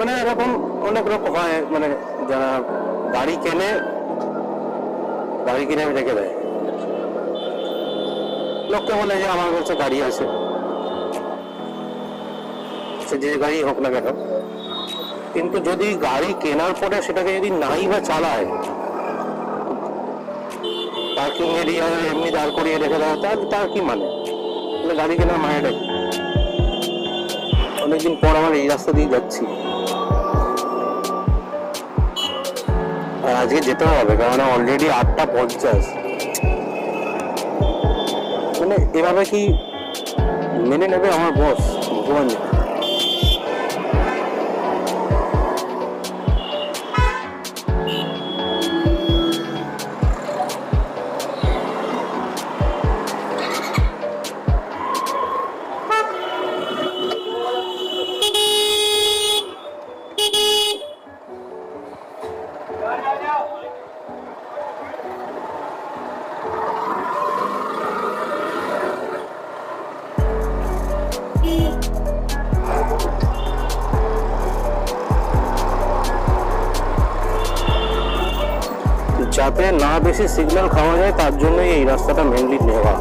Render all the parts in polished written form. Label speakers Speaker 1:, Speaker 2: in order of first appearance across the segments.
Speaker 1: মানে এরকম অনেক রকম হয়, মানে যারা গাড়ি কিনে রেখে দেয়, লোককে বলে যে আমার কাছে গাড়ি আছে, সে যে গাড়ি হোক না কেন, কিন্তু যদি গাড়ি কেনার পরে সেটাকে যদি নাই বা চালায়, পার্কিং এরিয়া এমনি দাঁড় করিয়ে রেখে দেওয়া, তার কি মানে? গাড়ি কেনার মানেটা কি? অনেকদিন পর আমার এই রাস্তা দিয়ে যাচ্ছি, আর আজকে যেতে হবে কারণ অলরেডি 8:50। মানে এভাবে কি মেনে নেবে আমার বস? ভগবান জানে। যাতে না বেশি সিগন্যাল খাওয়া যায় তার জন্যই এই রাস্তাটা মেনলি নেওয়া।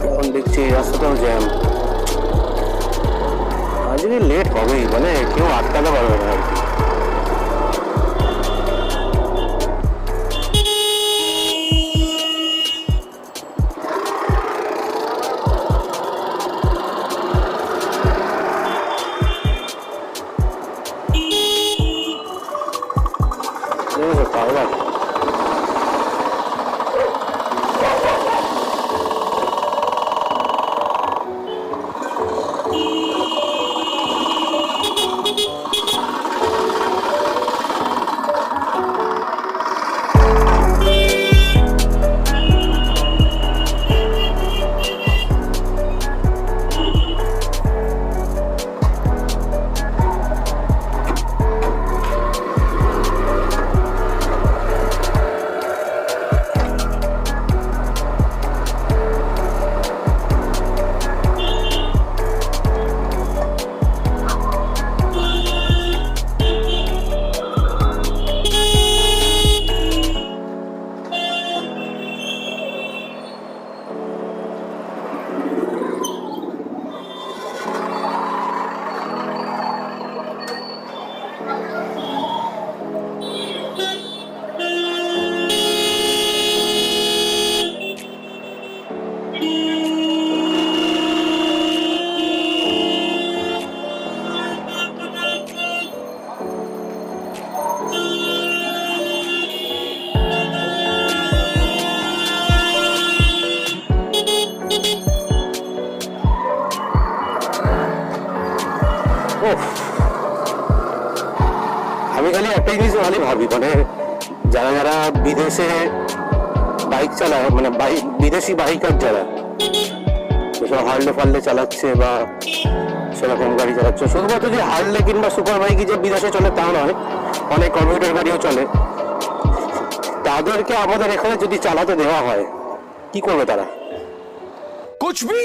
Speaker 1: এখন দেখছি এই রাস্তাটাও জ্যাম, আজকে লেট হবেই, মানে কেউ আটকাতে পারবে না আর কি। আমি খালি একটাই জিনিস খালি ভাবি, মানে যারা যারা বিদেশে বাইক চালায়, মানে বিদেশি বাইকার যারা হার্লে ফার্লে চালাচ্ছে বা সেরকম গাড়ি চালাচ্ছে, শুধুমাত্র যে হার্লে কিংবা সুপার বাইকই যে বিদেশে চলে তা নয়, অনেক কমিউটার গাড়িও চলে, তাদেরকে আমাদের এখানে যদি চালাতে দেওয়া হয় কি করবে তারা? কুছ ভি।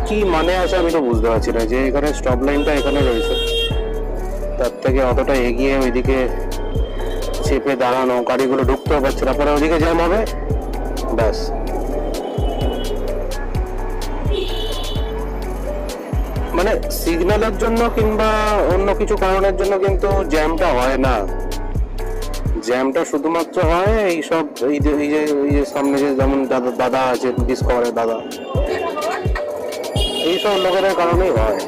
Speaker 1: কি মানে আছে আমি তো বুঝতে পারছি না, যে এখানে স্টপ লাইনটা এখানে রয়েছে, তার থেকে অতটা এগিয়ে ওইদিকে চেপে দাঁড়ানো, গাড়িগুলো ঢুকতেও পারছে না, পরে ওইদিকে জ্যাম হবে, ব্যাস। মানে সিগন্যালের জন্য কিংবা অন্য কিছু কারণের জন্য কিন্তু জ্যামটা হয় না, জ্যামটা শুধুমাত্র হয় এইসব এই যে সামনে যে যেমন দাদা আছে, ডিসকভারের দাদা, এইসব লোকেদের কারণেই হয়।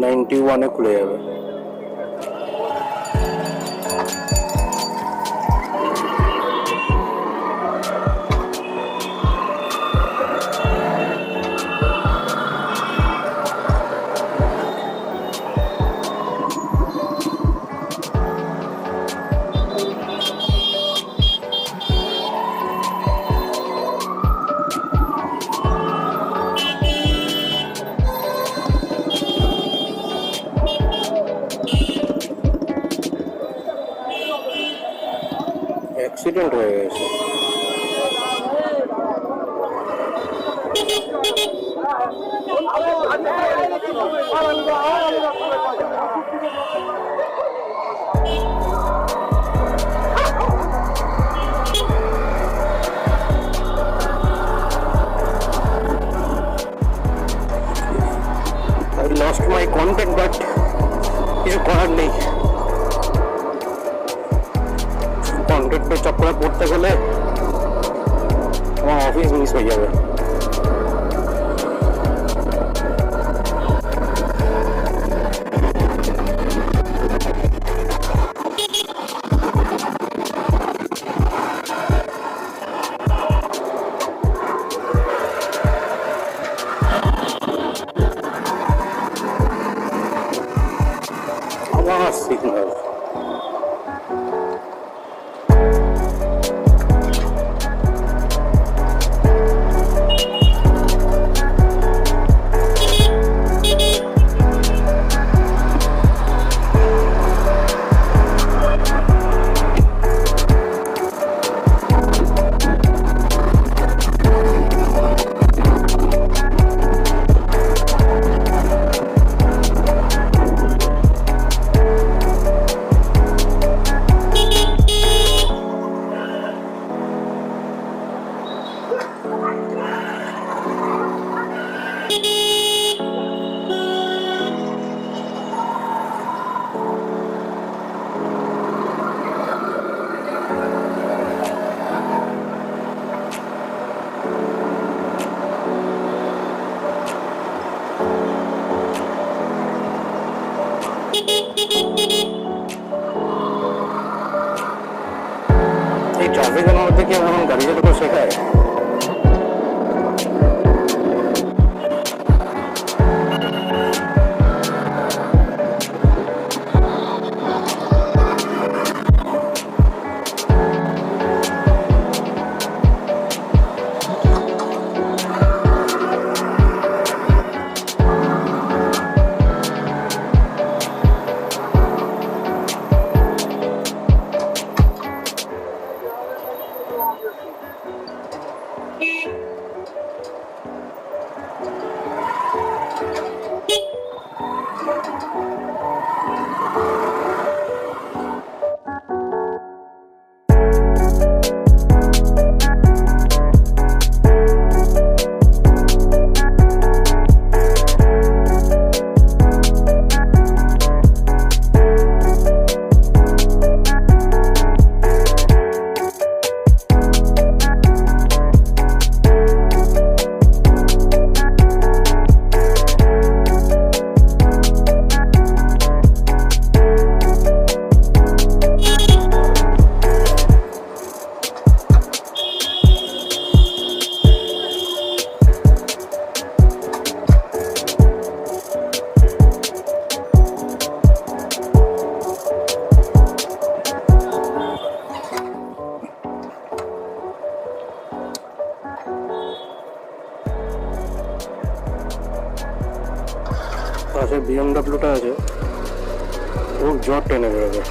Speaker 1: 91-এ খুলে যাবে। অ্যাক্সিডেন্ট হয়ে গেছে। I lost my contact, but কিছু করার নেই। কন্ট্রাক্টের চক্করে পড়তে গেলে আমার অফিস মিস হয়ে যাবে। আমার সিগন্যাল এই ট্রাফিকের মধ্যে কি এমন গাড়ি চালানো শেখায়? পাশে বিএমডাব্লিউটা আছে, খুব জোর টেনে বেরোবে।